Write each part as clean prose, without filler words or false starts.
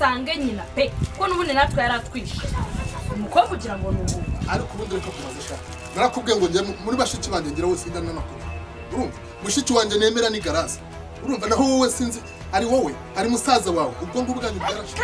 usange nyina pe ko nubundi natwe yaratwishe umukobwa kugira ngo nubu ariko ubundi reka kumazisha narakubwiye ngo njye muri bashiki banje ngira wose indana nakuru urumva mushiki wanje nemera ni garasi urumva naho wowe sinzi ari wowe ari musaza wawe ubwo ngubwo bwanyu byarashije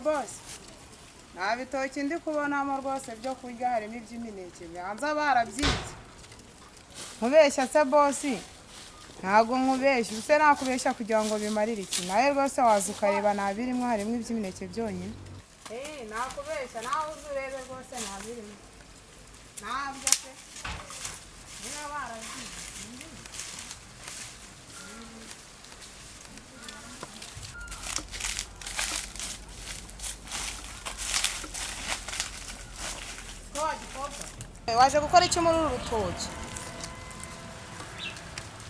boss nta bitoki ndi kubonamo rwose byo kurya harimo iby'imineke byanza barabyize nkubeshya se boss ntago nkubeshya use nakubeshya kugira ngo bimarire iki nawe rwose waza ukareba nabirimo harimo iby'imineke byonyine nakubeshya nawe uzurebe rwose nabirimo nabyo se niba barabyize waje gukora iki muri uru rutoki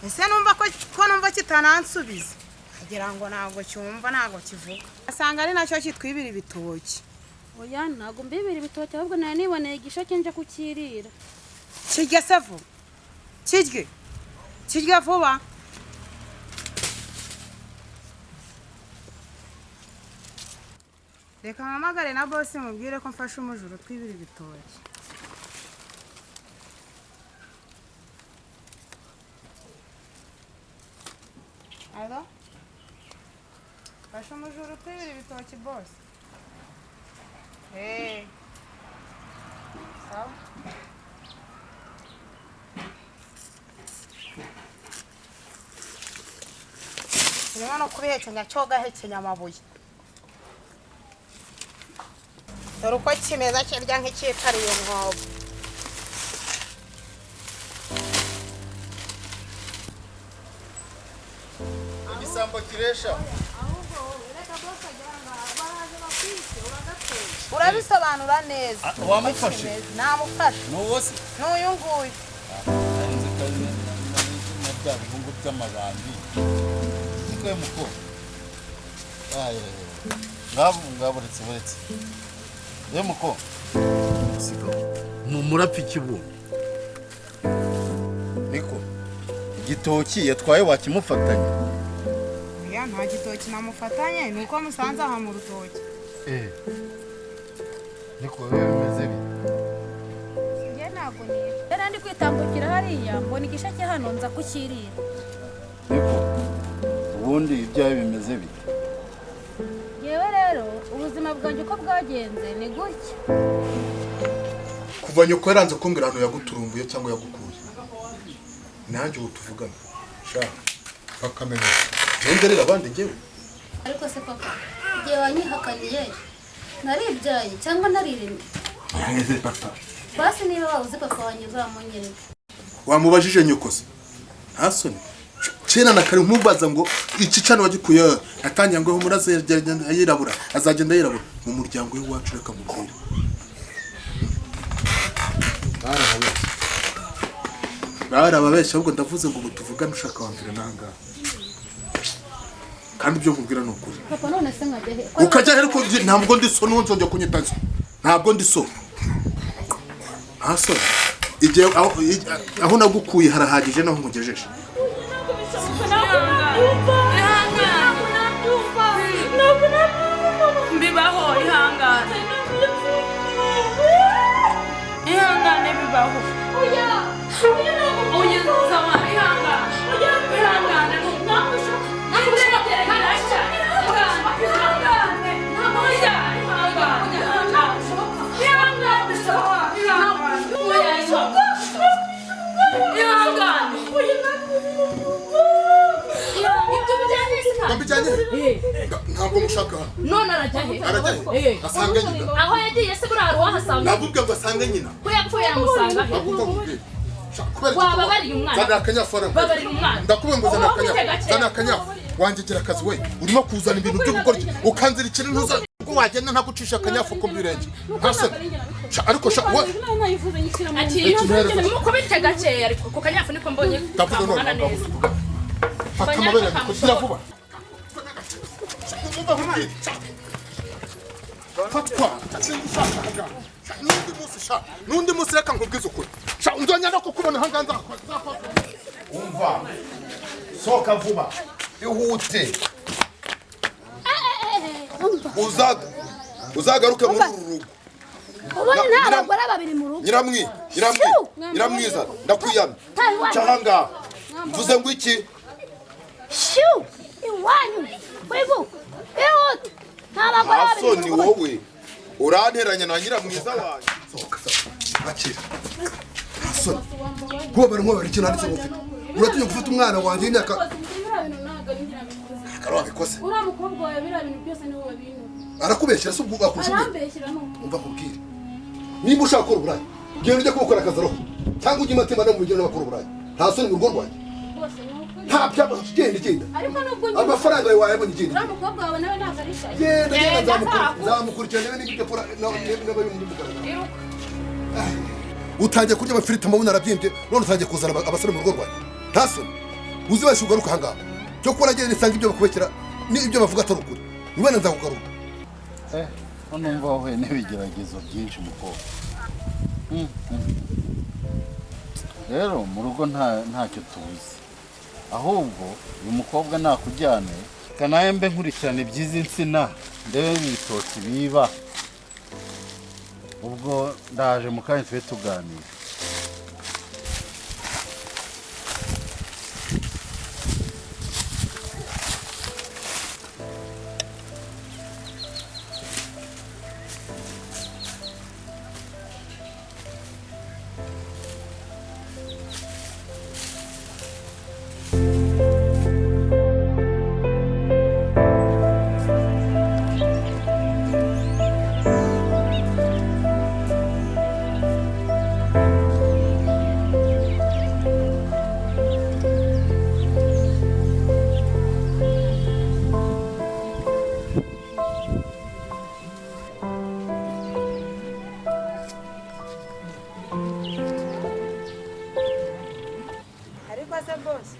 ese numva ko numva kitanansubiza agira ngo ntabwo cyumva ntabwo kivuga asanga ari nacyo kitwibira ibitoki oya ntabwo mbibira ibitoki ahubwo nari niboneye igisheke nje kukirira kirye se vuba kirye vuba reka mpamagare na boss mubwire ko mfashe umujuru twibira ibitoki Alo? Fasha umujuru twibira ibitoki boss. Sawa? Urimo no kubihekenya cyoga hekenya amabuye. Dore uko kimeza kirya nk'ikitariye umwobo. Igisambo kiresha. ahubwo reka boss ajyanga baraje bakwishe urabisobanura neza. Wamufashe? Namufashe. Nuwose? N'uyu nguyu. Arenze kazi na bya bihungu by'amabandi. Niko muko. Ngaburetse. Ye muko. Sigaho. Murapfa ikibu. Niko. Igitoki yatwaye wakimufatanye. Ya nta gitoki namufatanye nuko musanze aha mu rutoki. Niko bimeze bi. Nge ntabwo niye. Yari ndi kwitambukira hariya mbona igisheke hano nza kukirira. Niko. Ubundi ibyawe bimeze bi. Yewe rero ubuzima bwanjye uko bwagenze ni gutya. kuva nyoko yaranze kumbwira hano yaguturumbuye cyangwa yagukuye nanjye ubu tuvugana sha bakamenya ndenderera abandi ngewe ariko se papa igihe wanyihakaniye naribyaye cyangwa nariremye arangeze papa basi niba wawuzi papa wanjye uzamunyereka wamubajije nyoko se nta soni kera na kare nkumubaza ngo iki cyane wagikuye atangiye ngo muraze yirabura azagenda yirabura mu muryango we wacu reka mubwire barababeshya ahubwo ndavuze ngo tuvugane ushaka wambira nanga kandi ibyo nkubwira ni ukuri papa none se nkajya he ukajya ariko ntabwo ndi so nonzongera kunyitaza ntabwo ndi so nta so igihe aho nagukuye harahagije naho nkugejeje bibaho ihangane bibaho ntabwo mushaka none arajya he asanga nyina aho yagiye se buriya wahasanga nabubwe ngo asange nyina ko yapfuye amusanga he wababariye umwana zana akanyafaranga babariye umwana ndakubwiye ngo zana akanyafu wangigira akazi we urimo kuzana ibintu byo gukora ukanzira ikiri ntuza ko wagenda ntagucisha akanyafu ko mbirenge ntase ariko we mukubite gake ariko ku kanyafu niko mbonye ndavuga none fata amabere kugira vuba fatwa nundi musi reka nkubwize ukuri nzonya no kukubona hanganza Umva. Soka vuba. Ihute. Uzagaruke muri uru rugo. ubone nta bagore babiri mu rugo Nyiramwiza ndakwiyamye. Cyahanga. Mvuze ngo iki? shiu iwanyu wibu ihute nta bagore babiri Asoni wowe. Uranteranya na nyiramwiza wawe. akira asoni kuba bari nk'abari ikintu handitse ngo ufite uratinye gufata umwana wanjye y'imyaka karabikose Uriya mukobwa wawe biriya bintu byose ni wowe bintu. arakubeshyira se ubwo bakurusha ubwenge Arambeshyira nuko. umva kubwire niba ushaka gukora uburaya genda ujye kubukora akazi aroho cyangwa ujye imatima no mu mujyi n'abakora uburaya nta soni mu rugo rwanjye Bose ni uko. nta byaba genda Ariko nubwo amafaranga yawe wayabonye genda uriya mukobwa wawe nawe ntabwo ari shy. genda nzamukurikirana niba n'ibyo akora n'abari mu mugaragaro utangiye kurya amafiriti amabuni arabyimbye none utangiye kuzana abasore mu rugo rwanjye nta soni uzi wese ugaruka ahangaha cyo kuba nagiye nisanga ibyo bakubekera n'ibyo bavuga atari ukuri niwe nzakugaruka Hano mva wahuye n'ibigeragezo byinshi mukobwa. Rero mu rugo ntacyo tuzi. Ahubwo uyu mukobwa nakujyane kanaye mbe nkurikirana iby'izi nsina ndebe ibitoki biba. Ubwo ndaje mu kanya tube tuganira. bosi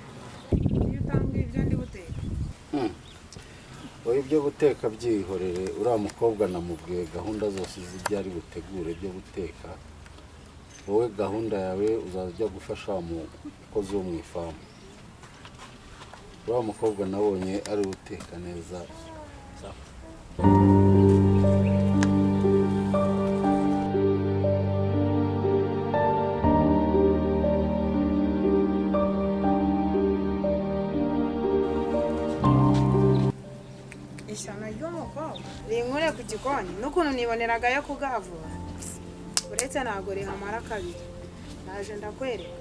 iyo utanga ibyo ndi buteka wowe ibyo guteka byihorere uriya mukobwa namubwiye gahunda zose zijya ari butegure byo guteka wowe gahunda yawe uzajya gufasha umukozi wo mu ifamu uriya mukobwa nabonye ari guteka neza ishyano ry'umukobwa rinkure ku gikoni n'ukuntu niboneraga yo kugavura uretse ntabwo rihamara kabiri naje ndakwereka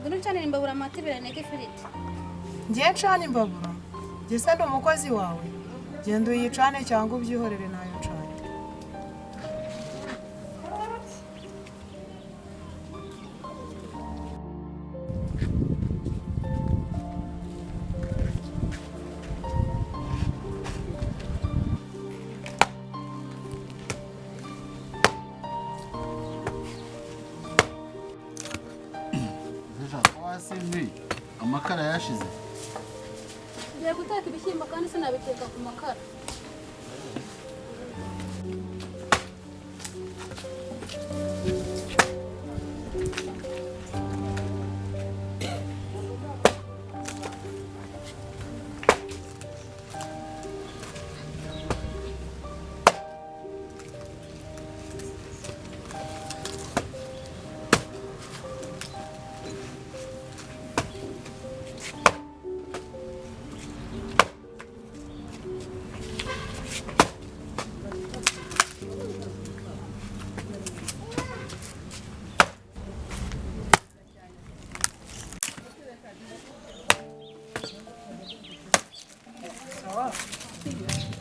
ngwino ucanira imbabura amatebera ntege ifiriti. ngiye ncana imbabura njye se ndi umukozi wawe genda uyicane cyangwa ubyihorere nayo ncane wasimbi amakara yashize Ngiye guteka ibishyimbo kandi sinabiteka ku makara.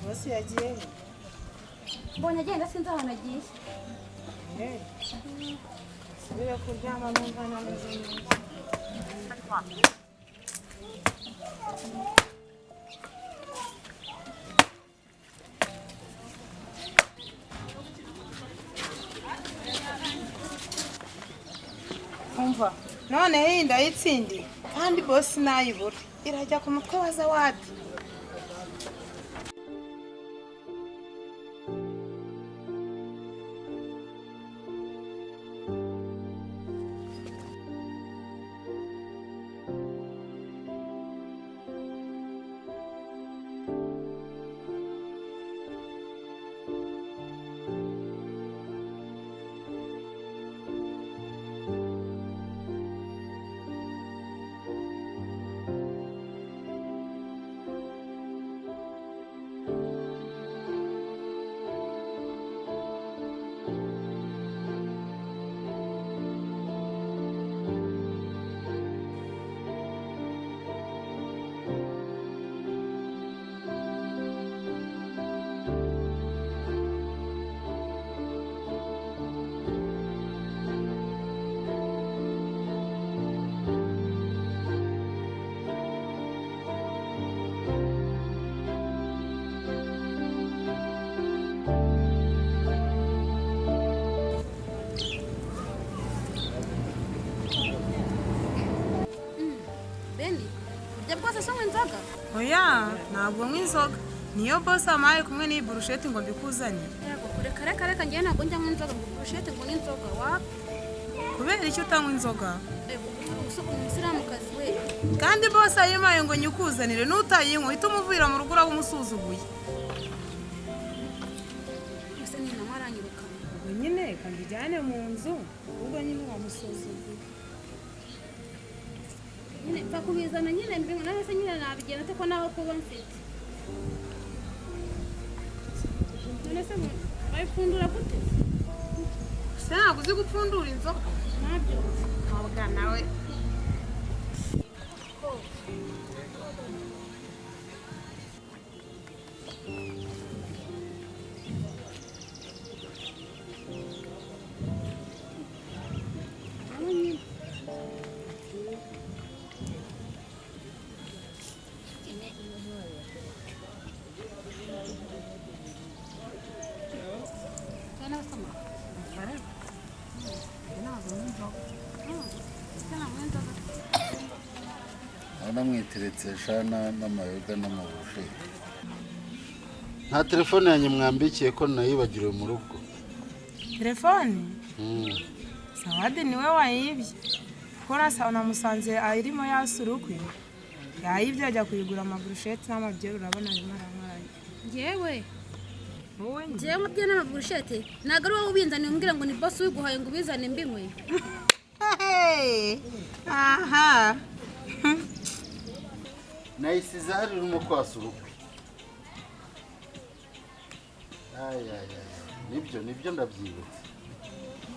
bosi yagiye Mbonye agenda sinzi ahantu agiye. subire kuryama numva nameze neza umva none iyi ndayitsindiye kandi bosi nayibura irajya ku mutwe wa zawadi oya ntabwo nk'inzoga niyo bosi amaye kumwe n'iyi burusheti ngo mbikuzanye Reka ngiye ntabwo njya nk'inzoga ngo burushete ngo n'inzoga wapi. kubera icyo utanywa inzoga Usuku umusiramukazi we. kandi bosi ayimaye ngo nyikuzanire n'utayinywa uhita umuvira mu rugo uraba umusuzuguye Ese ni na maranyiruka. ubwo nyine kandi ijyane mu nzu ubwo nyine wamusuzuguye Nyine pfa kubizana nyine mbingu nawe se nyine nabigenda te ko naho kuba mfite. None se bayipfundura gute? se ntabwo uzi gupfundura inzoga Nabyo. ntabwo nawe namwiteretse shana n'amayoga n'amabusheri. Nta telefone yanjye mwambikiye ko nayibagiriwe mu rugo. Telefone? Zawadi niwe wayibye. Kora sawa namusanze arimo yasurukwe. Yayibye ajya kuyigura amaburusheti n'amabyero urabona arimo aramaraye. Yewe. Wowe Jewe mabye n'amaburusheti. Naga ari wowe ubinzaniye umbwira ngo ni boss wiguhaye ngo ubizane mbinywe. Aha. Nayisize hari urimo kwasurukwe. Nibyo ndabyibutse.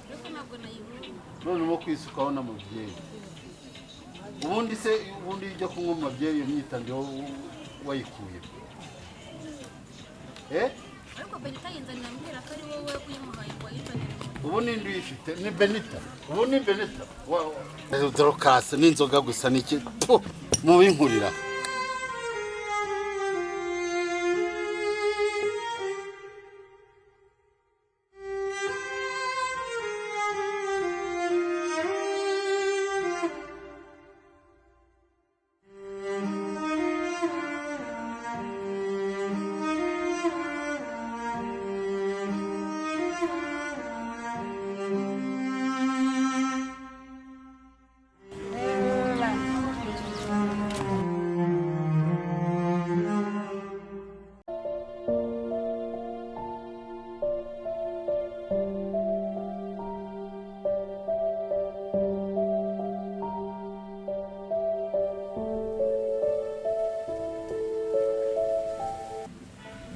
Ariko ntabwo nayibonye. None mo kwisukaho n'amabyeyi. Ubundi ijya kunywa amabyeyi iyo myitande wayikuye. Ariko Benita yinzanira ambwira ko ari wowe uyimuhaye ngo ayizanire. Ubu nindi uyifite ni Benita. Ubu ni Benita. Dorokase n'inzoga gusa niki mu binkurira.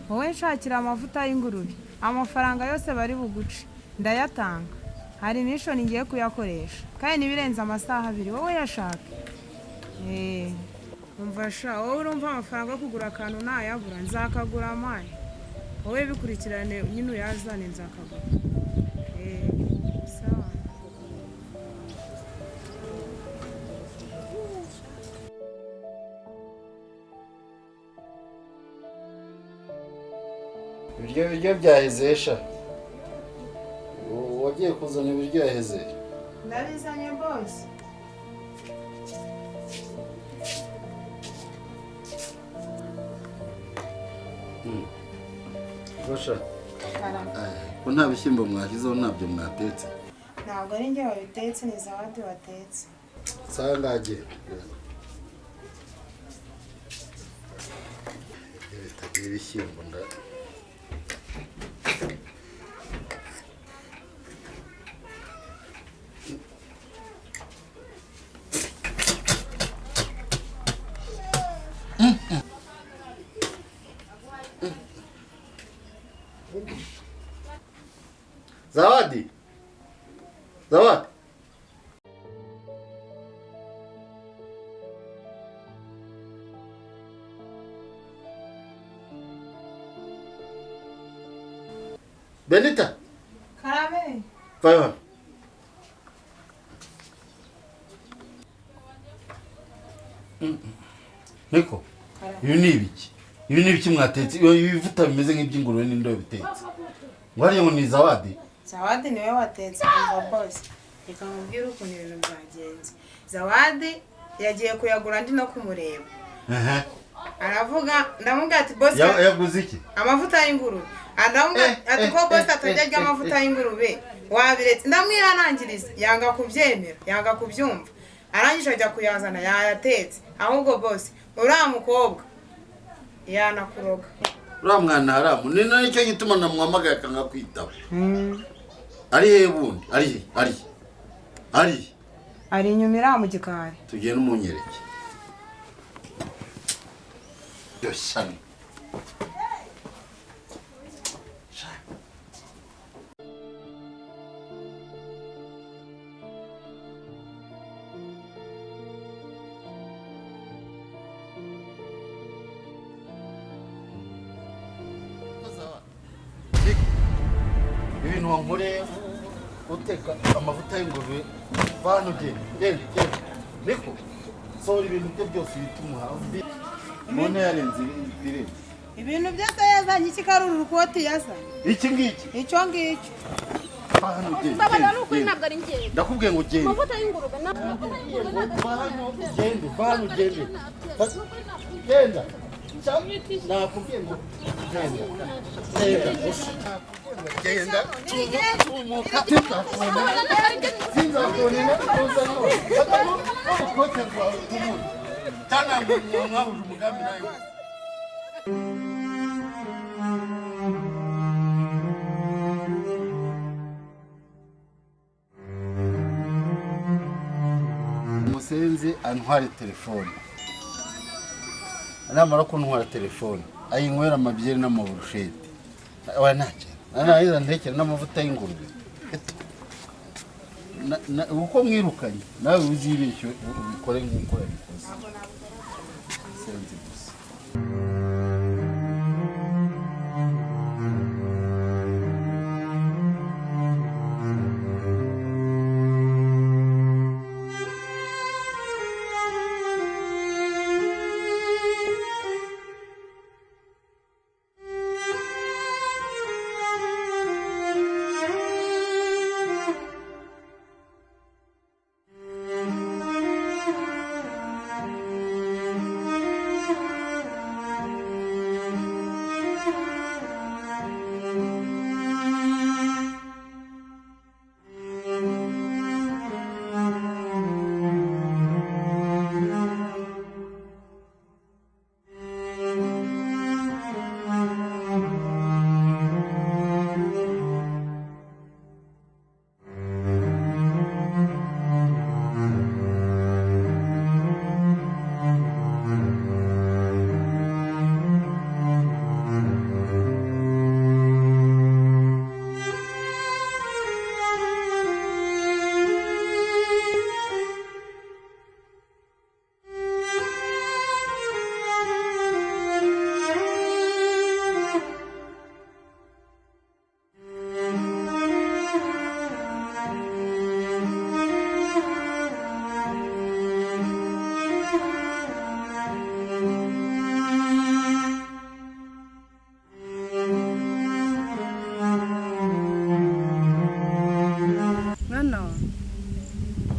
Wowe nshakira amavuta y'ingurube. Amafaranga yose bari buguce ndayatanga. Hari nishoni ngiye kuyakoresha. Kandi nibirenza amasaha 2 wowe yashaka. Umva sha wowe urumva amafaranga yo kugura akantu nayabura nzakagura amaye. Wowe bikurikirane nyine uyazane nzakagura. Sawa. Ibiryo byahezesha. Wagiye kuzana ibiryo yaheze. Ndabizanye boss. Gosha. Ko nta bishyimbo mwashyizeho ntabyo mwatetse. Ntabwo ari njye wabitetse ni Zawadi watetse. Sangaje. Bitagira ibishyimbo nda. Zawadi. Benita. Karabaye. Vayo. Niko. Ibi ni ibiki mwatetse? Ibivuta bimeze nk'iby'ingurube n'indobo bitetse. Ngwariye ngo ni Zawadi. Zawadi niwe watetse umva boss. Reka mubwire ukuntu ibintu byagenze. Zawadi yagiye kuyagura ndi no kumureba. Aravuga ndamubwira ati boss yaguze iki? Amavuta y'ingurube. Ndamubwira ati ko boss atajya amavuta y'ingurube. Wabiretse ndamwihanangiriza yanga kubyemera, yanga kubyumva. Arangije ajya kuyazana yayatetse. Ahubwo boss uramukobwa yanakuroga. Ura mwana haramu ni nicyo gituma namwamagaye akanga kwitaba. Ari he bundi? Ari inyumira mu gikari. Tugiye n'umunyereke. Yoshani. Ibintu wankoreye uteka amavuta y'ingurube vantu genda Niko sora ibintu bye byose bitumuha none yarenze ibirenze ibintu byose yazanye ikikaruru rukoti yazanye iki ngiki icyo ngicyo Mbabara nuko ntabwo ari ngende. Ndakubwiye ngo genda. Amavuta y'ingurube na Genda. Nakubwiye ngo genda. Genda. Tumuka. Sinzakubona uzanyo. Kote kwa tumu. Tana mwahuje umugambi nayo. Musenzi antware telefone. Anamara kuntwara telefone. Ayinywera amabyeri n'amaburusheti. Wa nacyo. Anayiza ndekera n'amavuta y'ingurube. Uko mwirukanye nawe uzibeshye ubikore nk'uko yabikoze. Senzi gusa.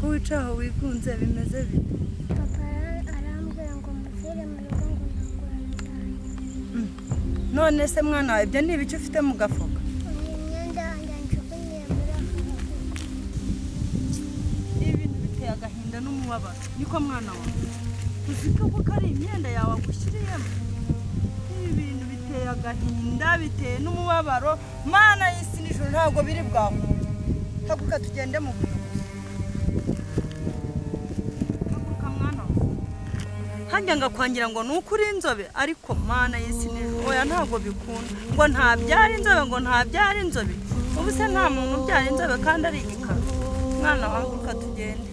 Wicaho wigunze bimeze bite? Papa arambwira ngo muvire mu rugo ngo ndangura. None se mwana wawe ibyo ni ibice ufite mu gafuka? Imyenda yanjye njugunye muri ako gafuka. Ibintu biteye agahinda n'umubabaro. Niko mwana wawe. Uzi ko ari imyenda yawe agushyiriyemo? Ibintu biteye agahinda, biteye n'umubabaro. Mana y'isi n'ijuru ntabwo biri bwawe. Haguka tugende mu buyobozi. Hajya ngakwangira ngo nukuri inzobe ariko Mana y'isi n'ijuru oya ntabwo bikunda ngo ntabyara inzobe ngo ntabyara inzobe ubu se nta muntu ubyara inzobe kandi ari igikara mwana wanguka tugende